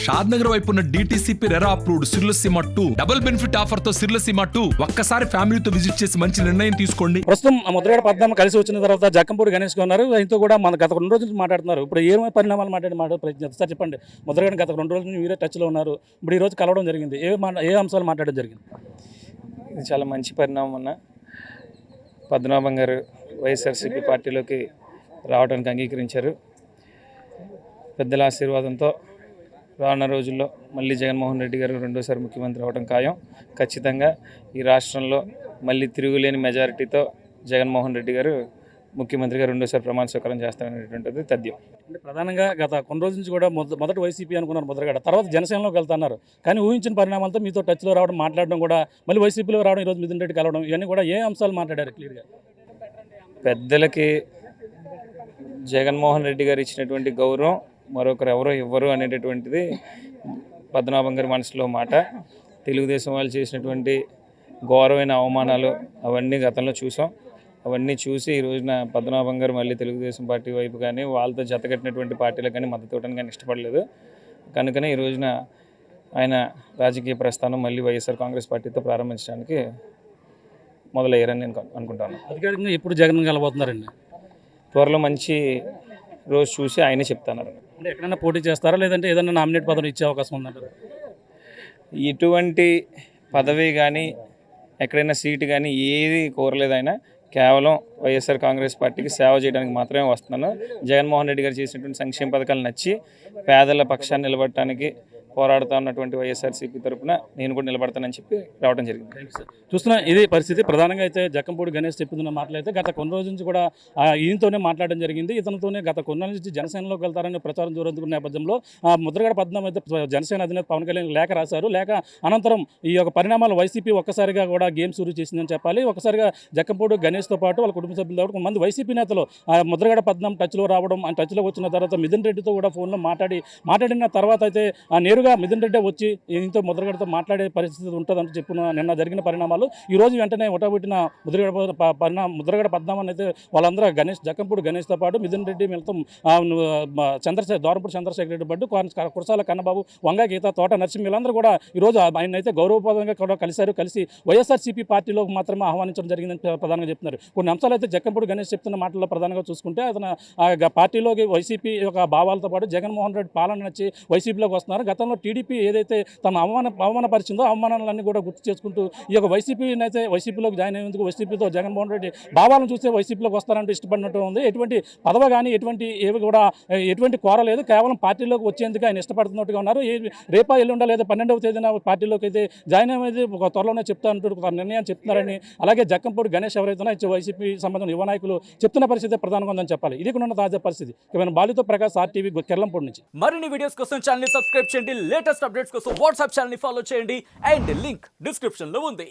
షాద్ నగర్ వైపు ఉన్న DTCP RERA approved సిర్లసీమ 2 double benefit offer తో సిర్లసీమ 2 ఒక్కసారి ఫ్యామిలీతో విజిట్ చేసి మంచి నిర్ణయం తీసుకోండి. ప్రస్తుతం ముద్రగడ పద్మనాభం కలిసి వచ్చిన తర్వాత జక్కంపూడి గణేష్ ఉన్నారు. ఆయనతో కూడా మన గత 2 రోజుల నుంచి మాట్లాడుతున్నారు. ఇప్పుడు ఏమైనా పరిణామాలు ప్రయత్నిస్తారు చెప్పండి. ముద్రగడ గత 2 రోజుల నుంచి మీరే టచ్లో ఉన్నారు. ఇప్పుడు ఈ రోజు కలవడం జరిగింది. ఏ అంశాలు మాట్లాడడం జరిగింది? ఇది చాలా మంచి పరిణామం అన్న. పద్మనాభం గారు వైఎస్ఆర్సీపీ పార్టీలోకి రావడానికి అంగీకరించారు. పెద్దల ఆశీర్వాదంతో రానున్న రోజుల్లో మళ్ళీ జగన్మోహన్ రెడ్డి గారు రెండోసారి ముఖ్యమంత్రి అవడం ఖాయం. ఖచ్చితంగా ఈ రాష్ట్రంలో మళ్ళీ తిరుగులేని మెజారిటీతో జగన్మోహన్ రెడ్డి గారు ముఖ్యమంత్రిగా రెండోసారి ప్రమాణ స్వీకారం చేస్తారనేటువంటిది తథ్యం. అంటే ప్రధానంగా గత కొన్ని రోజుల నుంచి కూడా మొదటి వైసీపీ అనుకున్నారు ముద్రగడ, తర్వాత జనసేనలోకి వెళ్తున్నారు. కానీ ఊహించిన పరిణామాలతో మీతో టచ్లో రావడం, మాట్లాడడం కూడా మళ్ళీ వైసీపీలో రావడం, ఈరోజు మిథున్ రెడ్డి కలవడం, ఇవన్నీ కూడా ఏ అంశాలు మాట్లాడారు క్లియర్గా? పెద్దలకి జగన్మోహన్ రెడ్డి గారు ఇచ్చినటువంటి గౌరవం మరొకరు ఎవరో ఇవ్వరు అనేటటువంటిది పద్మనాభం గారి మనసులో మాట. తెలుగుదేశం వాళ్ళు చేసినటువంటి ఘోరమైన అవమానాలు అవన్నీ గతంలో చూసాం. అవన్నీ చూసి ఈ రోజున పద్మనాభం గారు మళ్ళీ తెలుగుదేశం పార్టీ వైపు కానీ వాళ్ళతో జతకట్టినటువంటి పార్టీలకు కానీ మద్దతు ఇవ్వడానికి కానీ ఇష్టపడలేదు. కనుకనే ఈ రోజున ఆయన రాజకీయ ప్రస్థానం మళ్ళీ వైఎస్ఆర్ కాంగ్రెస్ పార్టీతో ప్రారంభించడానికి మొదలయ్యారని నేను అనుకుంటాను. అధికారికంగా ఎప్పుడు జగన్ కలబోతున్నారండి? త్వరలో మంచి రోజు చూసి ఆయనే చెప్తున్నారు. అంటే ఎక్కడైనా పోటీ చేస్తారా, లేదంటే ఏదైనా నామినేట్ పదవి ఇచ్చే అవకాశం ఉందంటారు? ఇటువంటి పదవి కానీ ఎక్కడైనా సీటు కానీ ఏది కోరలేదు. ఆయన కేవలం వైఎస్ఆర్ కాంగ్రెస్ పార్టీకి సేవ చేయడానికి మాత్రమే వస్తున్నాను. జగన్మోహన్ రెడ్డి గారు చేసినటువంటి సంక్షేమ పథకాలు నచ్చి పేదల పక్షాన్ని నిలబడటానికి పోరాడుతూ ఉన్నటువంటి వైఎస్ఆర్సీపీ తరఫున నేను కూడా నిలబడతానని చెప్పి రావడం జరిగింది. చూస్తున్నా ఇది పరిస్థితి. ప్రధానంగా అయితే జక్కంపూడి గణేష్ చెప్తున్న మాటలైతే గత కొన్ని రోజుల నుంచి కూడా ఈయనతోనే మాట్లాడడం జరిగింది. ఇతనితోనే గత కొన్ని నుంచి జనసేనలోకి వెళ్తారని ప్రచారం జరుగుతున్న నేపథ్యంలో ముద్రగడ పద్మనాభం అయితే జనసేన అధినేత పవన్ కళ్యాణ్ లేఖ రాశారు. లేఖ అనంతరం ఈ యొక్క పరిణామాలు వైసీపీ ఒక్కసారిగా కూడా గేమ్ షురూ చేసిందని చెప్పాలి. ఒకసారిగా జక్కంపూడి గణేష్తో పాటు వాళ్ళ కుటుంబ సభ్యులతో కొంతమంది వైసీపీ నేతలు ముద్రగడ పద్మనాభం టచ్లో రావడం, టచ్లో వచ్చిన తర్వాత మిథున్ రెడ్డితో కూడా ఫోన్లో మాట్లాడిన తర్వాత అయితే నేరుగా మిథున్ రెడ్డి వచ్చి ఈయనతో ముద్రగడతో మాట్లాడే పరిస్థితి ఉంటుందని చెప్పిన నిన్న జరిగిన పరిణామాలు ఈ రోజు వెంటనే ఒటబెట్టిన ముద్రగడ పద్మనాభం అయితే వాళ్ళందరూ జక్కంపూడి గణేష్తో పాటు మిథున్ రెడ్డి మిళతం దూరంపూడి చంద్రశేఖర్ రెడ్డి పట్టు కురసాల కన్నబాబు, వంగ గీత, తోట నరసింహ వీళ్ళందరూ కూడా ఈరోజు ఆయన అయితే గౌరవప్రదంగా కూడా కలిసి వైఎస్ఆర్సీపీ పార్టీలోకి మాత్రమే ఆహ్వానించడం జరిగిందని ప్రధానంగా చెప్తున్నారు. కొన్ని అంశాలు అయితే జక్కంపూడి గణేష్ చెప్తున్న మాటల్లో ప్రధానంగా చూసుకుంటే అతను పార్టీలోకి వైసీపీ యొక్క భావాలతో పాటు జగన్మోహన్ రెడ్డి పాలన నచ్చి వైసీపీలోకి వస్తున్నారు. గతంలో టీడీపీ ఏదైతే తమ అవమానపరిచిందో అవమానాలన్నీ కూడా గుర్తు చేసుకుంటూ ఈ యొక్క వైసీపీని అయితే వైసీపీలోకి జాయిన్ అయ్యేందుకు వైసీపీతో జగన్మోహన్ రెడ్డి భావాలను చూస్తే వైసీపీలోకి వస్తారంటూ ఇష్టపడినట్టు ఉంది. ఎటువంటి పదవి కానీ ఎటువంటి కోరలేదు. కేవలం పార్టీలోకి వచ్చేందుకు ఆయన ఇష్టపడుతున్నట్టుగా ఉన్నారు. రేపా ఎల్లుండా లేదా 12వ తేదీన పార్టీలోకి అయితే జాయిన్ అయ్యేది ఒక త్వరలోనే చెప్తానంటూ ఒక నిర్ణయం చెప్తున్నారని, అలాగే జక్కంపూడి గణేష్ ఎవరైతే వైసీపీ సంబంధించిన యువ నాయకులు చెప్తున్న పరిస్థితి ప్రధానంగా ఉందని చెప్పాలి. ఇది కూడా తాజా పరిస్థితి. బాలితో ప్రకాష్ RTV కెర్లంపూడి నుంచి. మరిన్ని వీడియోస్ కోసం ఛానల్ ని సబ్స్క్రైబ్ చేయండి. లేటెస్ట్ అప్డేట్స్ కోసం వాట్సాప్ ఛానల్ ని ఫాలో చేయండి. అండ్ లింక్ డిస్క్రిప్షన్ లో ఉంది.